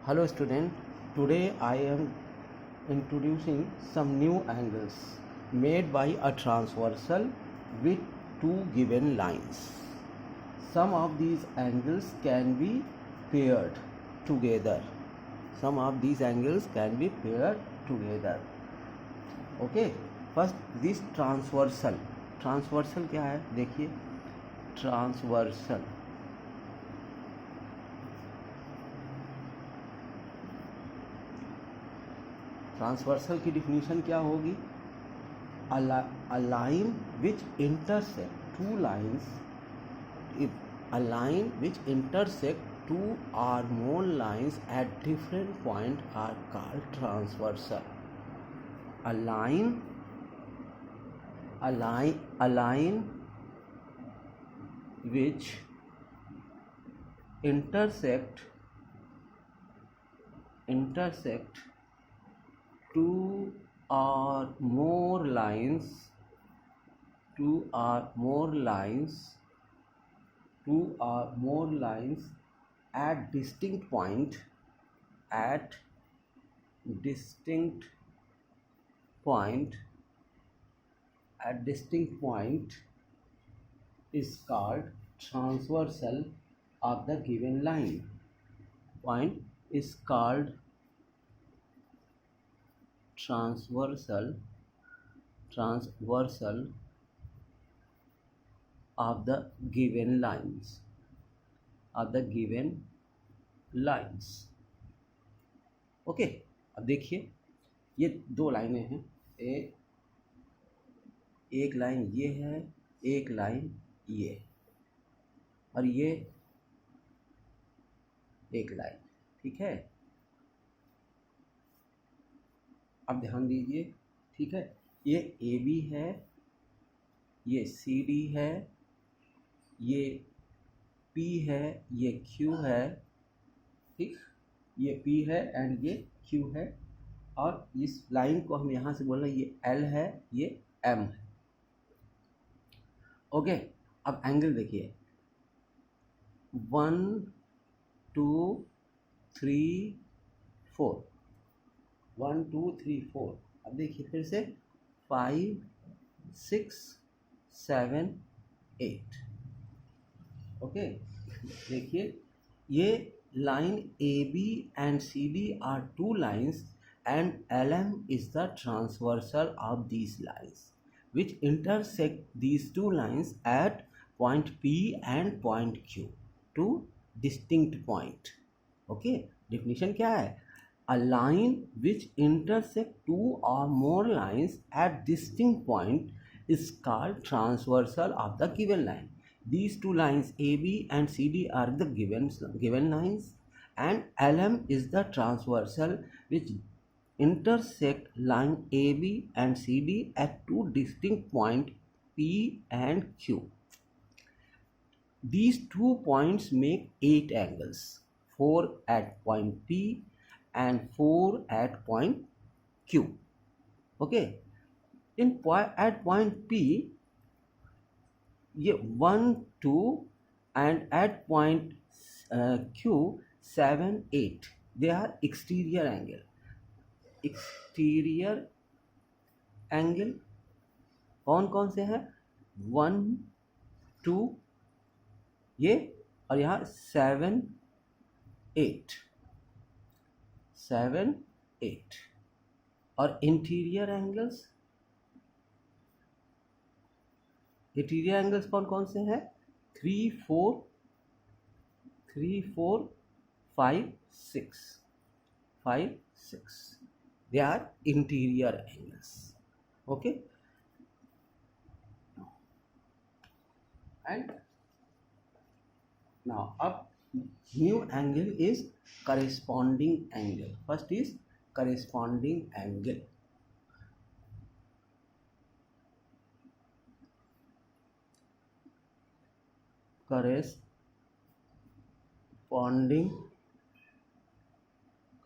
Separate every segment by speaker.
Speaker 1: Hello student, today I am introducing some new angles made by a transversal with two given lines. Some of these angles can be paired together. Okay, first this transversal. Transversal क्या है? देखिए, transversal transversal की definition क्या होगी? A line which intersect two lines, if a line which intersect two or more lines at different point are called transversal. A line which intersect two or more lines at distinct point is called transversal of the given line. Point is called transversal of the given lines. Okay, अब देखिए, ये दो लाइनें हैं, एक line ये है, एक लाइन ये, और ये एक लाइन, ठीक है। अब ध्यान दीजिए, ठीक है, ये ए बी है, ये सी डी है, ये पी है, ये क्यू है, ठीक, ये पी है एंड ये क्यू है, और इस लाइन को हम यहाँ से बोल रहे हैं ये एल है, ये एम है। ओके, अब एंगल देखिए, 1 2 3 4, 1 2 3 4। अब देखिए फिर से 5 6 7 8। ओके, देखिए, ये line AB and CD are two lines and LM is the transversal of these lines which intersect these two lines at point P and point Q, two distinct point. Okay, definition क्या है? A line which intersect two or more lines at distinct point is called transversal of the given line. These two lines AB and CD are the given lines, and LM is the transversal which intersect line AB and CD at two distinct points P and Q. These 2 points make 8 angles, 4 at point P and 4 at point Q. Okay, at point P, ये 1 2 and at point Q 7 8, they are exterior angle। कौन कौन से हैं? 1 2 ये, और यहाँ 7 8, और interior angles कौन कौन से हैं? 3 4 5 6, they are interior angles. Okay, and now up new angle is corresponding angle. First is corresponding angle.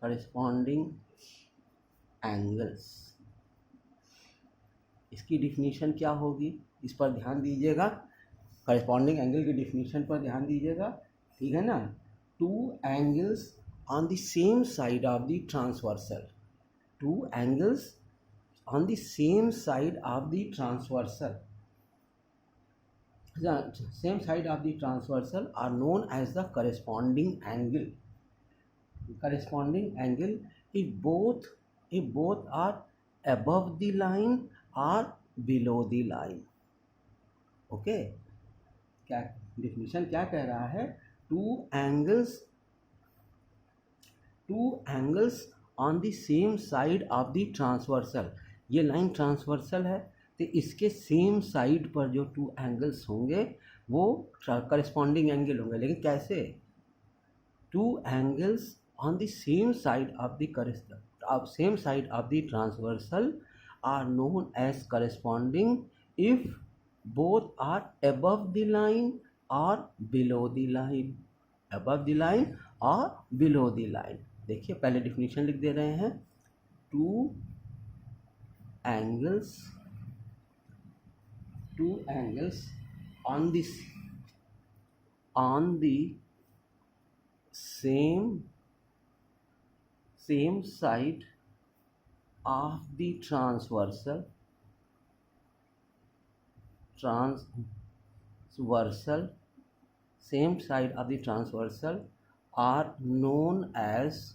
Speaker 1: corresponding angles, इसकी डिफिनीशन क्या होगी? इस पर ध्यान दीजिएगा, corresponding angle की डिफिनीशन पर ध्यान दीजिएगा, ठीक है ना। 2 angles on the same side of the transversal. Two angles on the same side of the transversal. The same side of the transversal are known as the corresponding angle. Corresponding angle if both are above the line or below the line. Okay, क्या definition क्या कह रहा है? To angles on the same side of the transversal. ये line transversal है तो इसके same side पर जो टू एंगल्स होंगे वो करस्पॉन्डिंग एंगल होंगे. लेकिन कैसे? Two angles on the same side of the transversal are known as corresponding if both are above the line or below the line. above the line or below the line. देखिए पहले definition लिख दे रहे हैं. Two angles on the same side of the transversal same side of the transversal are known as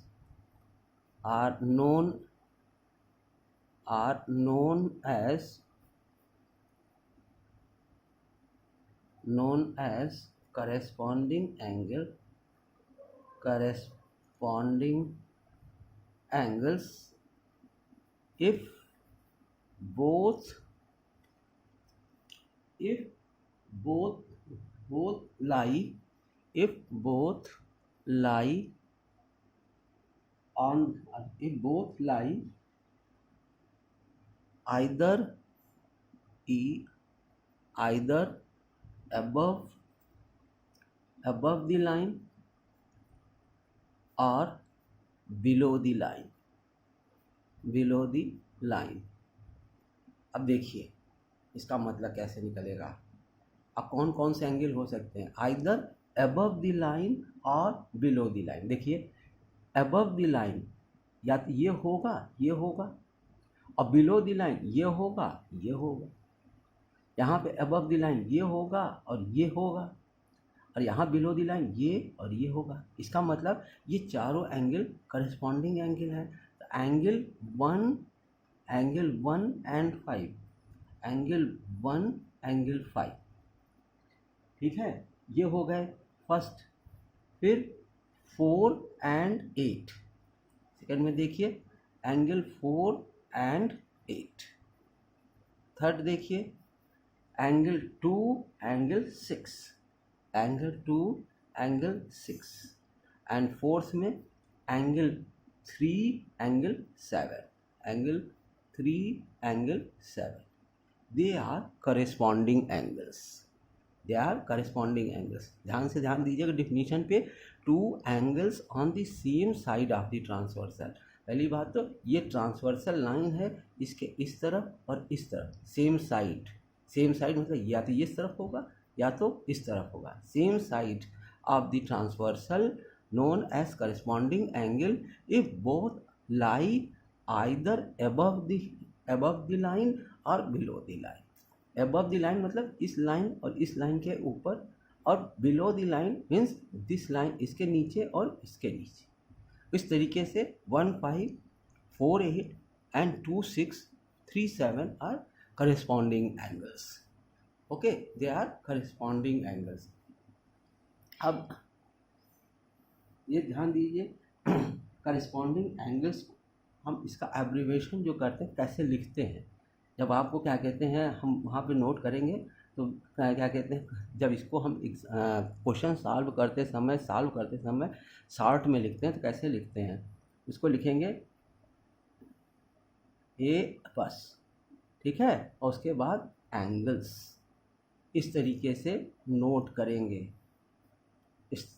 Speaker 1: corresponding angles if both lie either above the line or below the line. अब देखिए इसका मतलब कैसे निकलेगा. अब कौन कौन से एंगल हो सकते हैं? आइदर अबव द लाइन और बिलो द लाइन. देखिए अबव द लाइन या तो ये होगा और बिलो द लाइन ये होगा. यहाँ पे अबव द लाइन ये होगा और ये होगा और यहाँ बिलो द लाइन ये और ये होगा. इसका मतलब ये चारों एंगल करस्पॉन्डिंग एंगल है. तो एंगल 1 एंड 5, एंगल 1 एंगल 5, ठीक है, ये हो गए फर्स्ट. फिर 4 एंड 8, सेकंड में देखिए एंगल 4 एंड 8. थर्ड देखिए angle 2 angle 6, angle 2 angle 6. And fourth में angle 3 angle 7, angle 3 angle 7. They are corresponding angles. ध्यान दीजिएगा डिफिनीशन पे. Two angles on the same side of the transversal. पहली बात तो ये ट्रांसवर्सल लाइन है, इसके इस तरफ और इस तरफ सेम साइड मतलब या तो इस तरफ होगा या तो इस तरफ होगा. Same side of the transversal known as corresponding angle if both lie either above the line or below the line. above the line मतलब इस लाइन और इस लाइन के ऊपर, और below the line means this line इसके नीचे और इसके नीचे. इस तरीके से 1 5 4 8 and 2 6 3 7 are corresponding angles. Okay, they are corresponding angles. अब ये ध्यान दीजिए करस्पॉन्डिंग एंगल्स हम इसका एब्रीवेशन जो करते हैं कैसे लिखते हैं. जब आपको क्या कहते हैं हम वहाँ पे नोट करेंगे तो क्या कहते हैं, जब इसको हम क्वेश्चन सॉल्व करते समय शॉर्ट में लिखते हैं तो कैसे लिखते हैं. इसको लिखेंगे ए बस, ठीक है, और उसके बाद एंगल्स इस तरीके से नोट करेंगे इस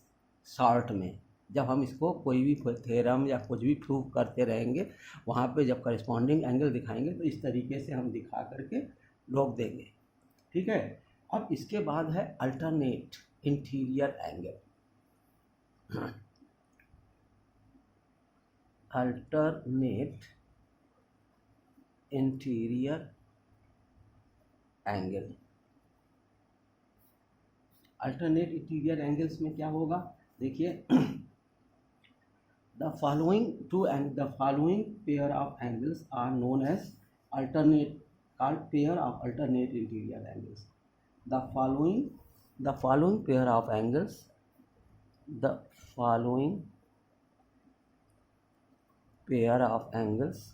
Speaker 1: शॉर्ट में. जब हम इसको कोई भी थ्योरम या कुछ भी प्रूव करते रहेंगे वहाँ पे जब करस्पॉन्डिंग एंगल दिखाएंगे तो इस तरीके से हम दिखा करके रोक देंगे, ठीक है. अब इसके बाद है alternate interior angle. alternate interior angle। Alternate interior angles में क्या होगा, देखिए the following pair of angles are known as alternate pair of alternate interior angles। the following pair of angles the following pair of angles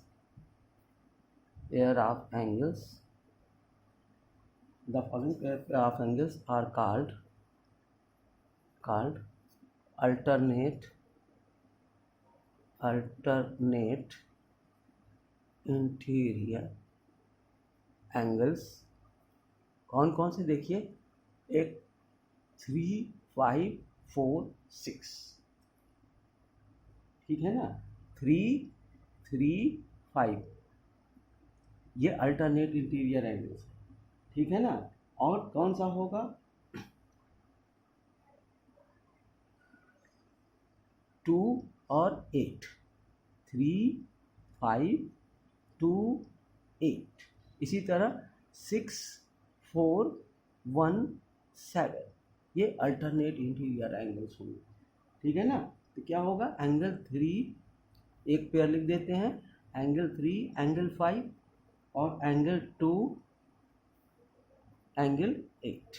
Speaker 1: the following pair of angles are called alternate interior angles. कौन कौन से, देखिए, एक 3, 5, 4, 6, ठीक है ना, 3, 3, 5, ये alternate interior angles, ठीक है ना। और कौन सा होगा, 2 और 8, 3, 5, 2, 8, इसी तरह 6, 4, 1, 7, ये अल्टरनेट इंटीरियर एंगल्स होंगे, ठीक है ना। तो क्या होगा, एंगल 3 एक पेयर लिख देते हैं, एंगल 3, एंगल 5 और एंगल 2, एंगल 8,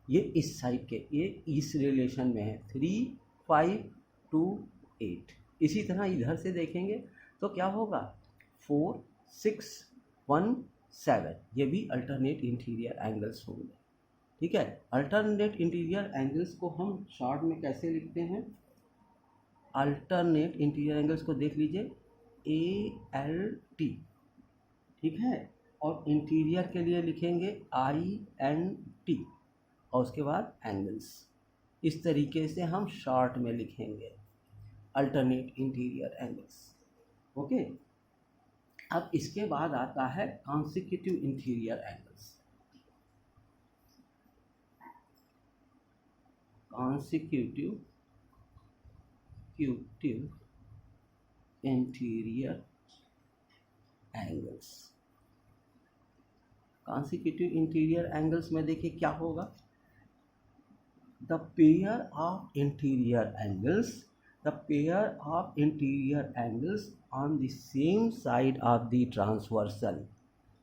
Speaker 1: ये इस साइड के, ये इस रिलेशन में है, 3, 5, 2, 8। इसी तरह इधर से देखेंगे तो क्या होगा, 4, 6, 1, 7, ये भी अल्टरनेट इंटीरियर एंगल्स होंगे, ठीक है। अल्टरनेट इंटीरियर एंगल्स को हम शॉर्ट में कैसे लिखते हैं, अल्टरनेट इंटीरियर एंगल्स को देख लीजिए, ALT, ठीक है, और इंटीरियर के लिए लिखेंगे INT और उसके बाद एंगल्स। इस तरीके से हम शॉर्ट में लिखेंगे अल्टरनेट इंटीरियर एंगल्स, ओके। अब इसके बाद आता है consecutive interior angles. Consecutive interior angles. Consecutive interior angles में देखिए क्या होगा, the pair of interior angles on the same side of the transversal,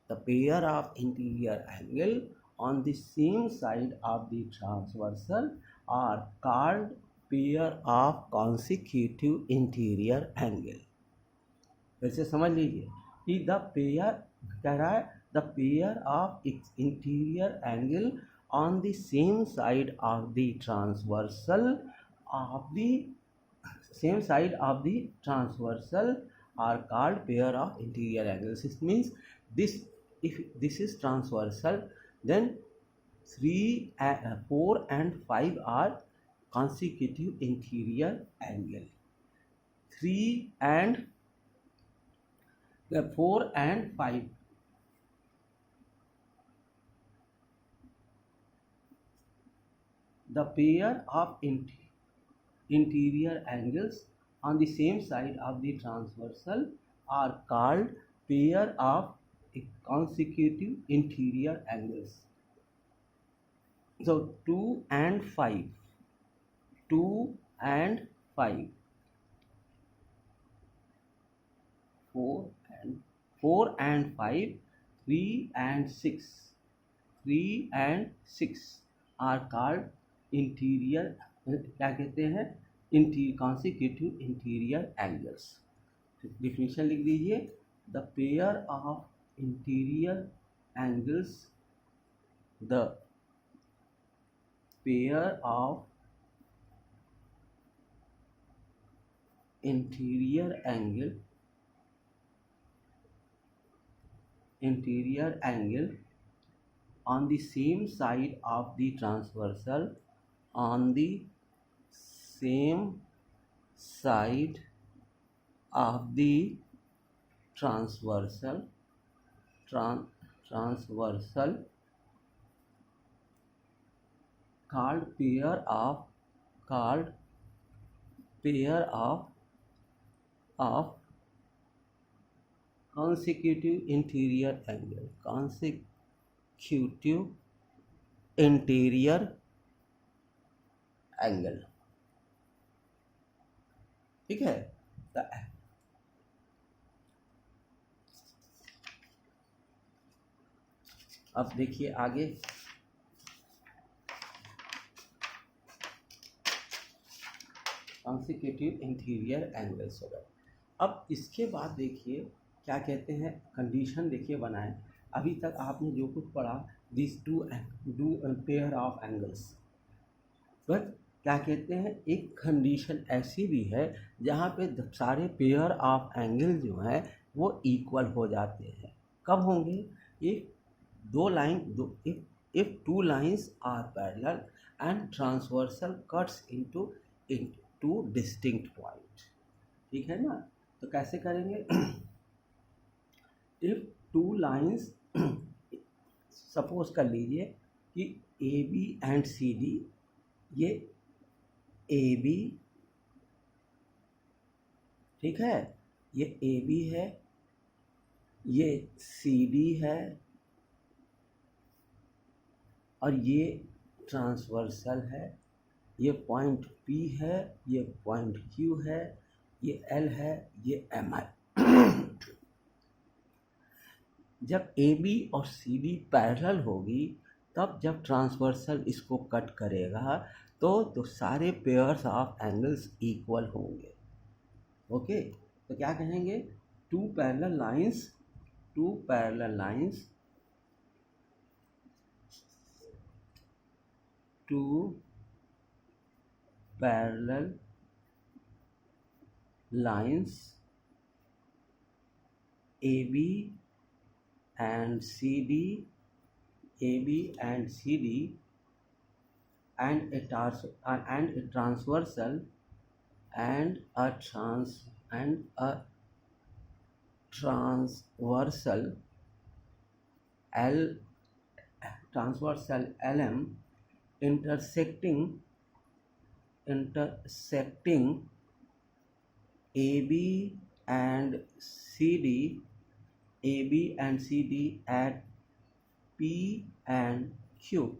Speaker 1: the pair of interior angle on the same side of the transversal are called pair of consecutive interior angle। वैसे समझ लीजिए कि the pair कह रहा है, the pair of interior angle on the same side of the transversal are called pair of interior angles। This means if this is transversal, then 3, 4 and 5 are consecutive interior angle, 3 and 4 and 5, the pair of interior angles on the same side of the transversal are called pair of consecutive interior angles। So 2 and 5, 2 and 5, 4 and 5, 3 and 6, 3 and 6 are called interior, क्या कहते हैं, consecutive interior angles. Definition लिख दीजिए, the pair of interior angles, the pair of interior angle on the same side of the transversal on the same side of the transversal called pair of of consecutive interior angle, consecutive interior angle, ठीक है। अब देखिए आगे, consecutive interior angles हो गए। अब इसके बाद देखिए क्या कहते हैं, कंडीशन देखिए बनाए। अभी तक आपने जो कुछ पढ़ा, this two pair of angles, but क्या कहते हैं, एक कंडीशन ऐसी भी है जहाँ पे सारे पेयर ऑफ एंगल जो हैं वो इक्वल हो जाते हैं। कब होंगे? एक दो लाइन, दो if two lines are parallel and transversal cuts into distinct point, ठीक है ना। तो कैसे करेंगे? if two lines सपोज कर लीजिए कि A B and C D, ये ए बी, ठीक है, ये ए बी है, ये सी डी है, और ये ट्रांसवर्सल है, ये पॉइंट P है, ये पॉइंट Q है, ये L है, ये MI। जब AB और CD पैरेलल होगी, तब जब ट्रांसवर्सल इसको कट करेगा तो सारे पेयर्स ऑफ एंगल्स इक्वल होंगे। ओके, तो क्या कहेंगे? Two parallel lines two parallel lines AB and CD, and a transversal and a transversal LM intersecting AB and CD at P and Q,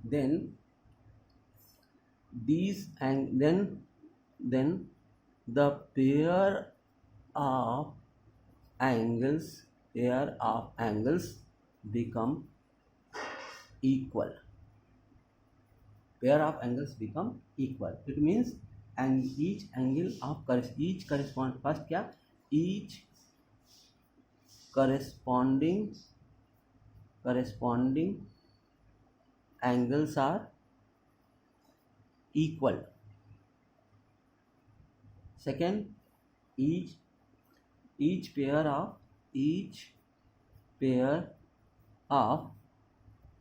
Speaker 1: then these, and then the pair of angles become equal. Pair of angles become equal. It means and each angle of each correspond first क्या, each corresponding angles are equal. Second, each pair of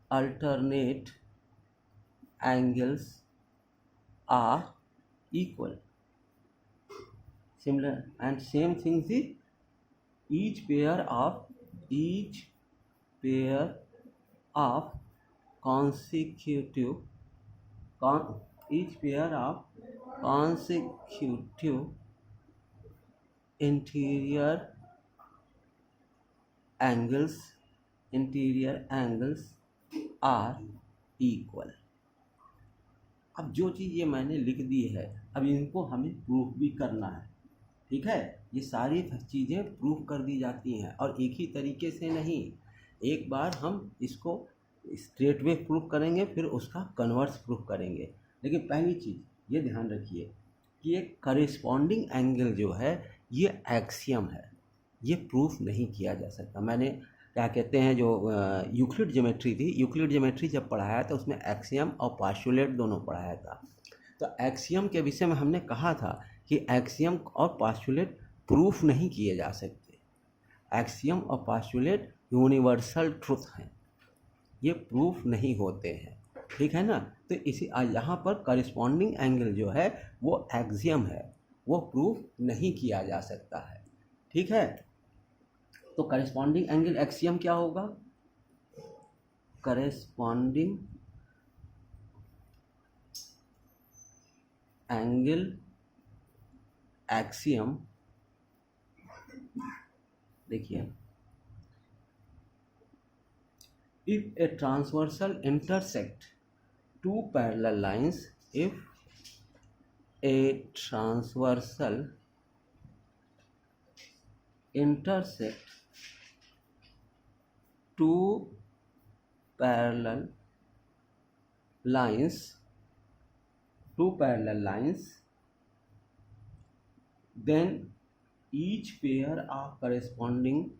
Speaker 1: alternate angles are equal. Similar and same thing is each pair of consecutive interior angles are equal. अब जो चीज़ ये मैंने लिख दी है, अब इनको हमें प्रूफ भी करना है, ठीक है। ये सारी चीज़ें प्रूफ कर दी जाती हैं, और एक ही तरीके से नहीं, एक बार हम इसको स्ट्रेट वे प्रूफ करेंगे, फिर उसका कन्वर्स प्रूफ करेंगे। लेकिन पहली चीज़ ये ध्यान रखिए कि ये करेस्पॉन्डिंग एंगल जो है ये एक्सियम है, ये प्रूफ नहीं किया जा सकता। मैंने क्या कहते हैं, जो यूक्लिड ज्योमेट्री थी, यूक्लिड ज्योमेट्री जब पढ़ाया था उसमें एक्सियम और पास्टुलेट दोनों पढ़ाया था। तो एक्सियम के विषय में हमने कहा था कि एक्सियम और पास्टुलेट प्रूफ नहीं किए जा सकते। एक्सियम और पास्टुलेट यूनिवर्सल ट्रुथ हैं, ये प्रूफ नहीं होते हैं, ठीक है ना। तो इसी यहाँ पर करेस्पॉन्डिंग एंगल जो है वो एक्सियम है, वो प्रूफ नहीं किया जा सकता है, ठीक है। तो करेस्पॉन्डिंग एंगल एक्सियम क्या होगा? करेस्पॉन्डिंग एंगल एक्सियम, देखिए, if a transversal intersect two parallel lines, if a transversal intersect two parallel lines, then each pair of corresponding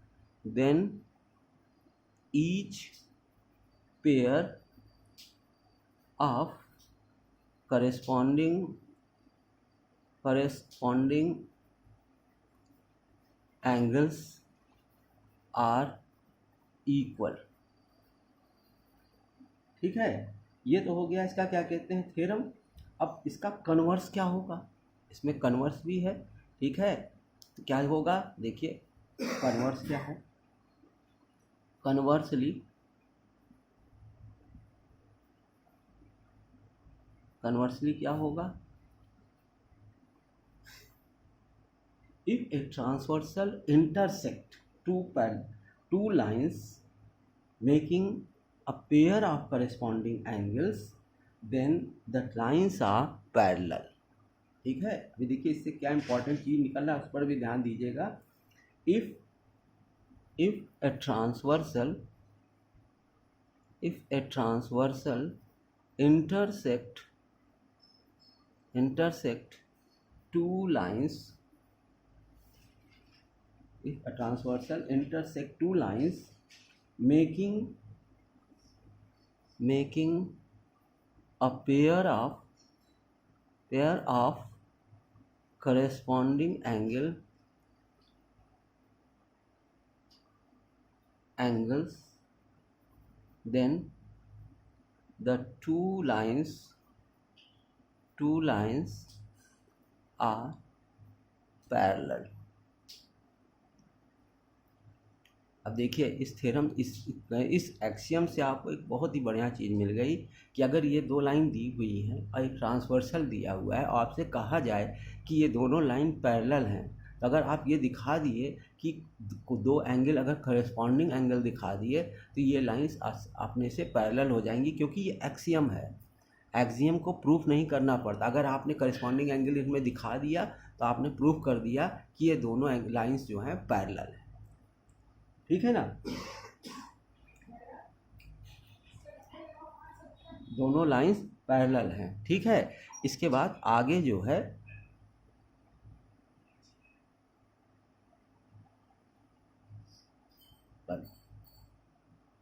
Speaker 1: angles are equal। ठीक है, ये तो हो गया इसका क्या कहते हैं थ्योरम। अब इसका कन्वर्स क्या होगा, इसमें कन्वर्स भी है। ठीक है, तो क्या होगा, देखिए कन्वर्स क्या है। कन्वर्सली क्या होगा, if a transversal intersect two lines making a pair of corresponding angles, then the lines are parallel। ठीक है, अभी देखिए इससे क्या इंपॉर्टेंट चीज निकल रहा है उस पर भी ध्यान दीजिएगा। if a transversal intersect two lines, if a transversal intersect two lines making a pair of corresponding angles, then the two lines are parallel। अब देखिए इस थ्योरम इस एक्सियम से आपको एक बहुत ही बढ़िया चीज़ मिल गई कि अगर ये दो लाइन दी हुई हैं और एक ट्रांसवर्सल दिया हुआ है और आपसे कहा जाए कि ये दोनों लाइन पैरेलल हैं, तो अगर आप ये दिखा दिए कि दो एंगल अगर करेस्पॉन्डिंग एंगल दिखा दिए तो ये लाइंस अपने से पैरेलल हो जाएंगी, क्योंकि ये एक्सियम है। एक्सियम को प्रूफ नहीं करना पड़ता, अगर आपने करेस्पॉन्डिंग एंगल इसमें दिखा दिया तो आपने प्रूफ कर दिया कि ये दोनों लाइंस जो हैं पैरेलल हैं। ठीक है ना, दोनों लाइंस पैरेलल हैं। ठीक है, इसके बाद आगे जो है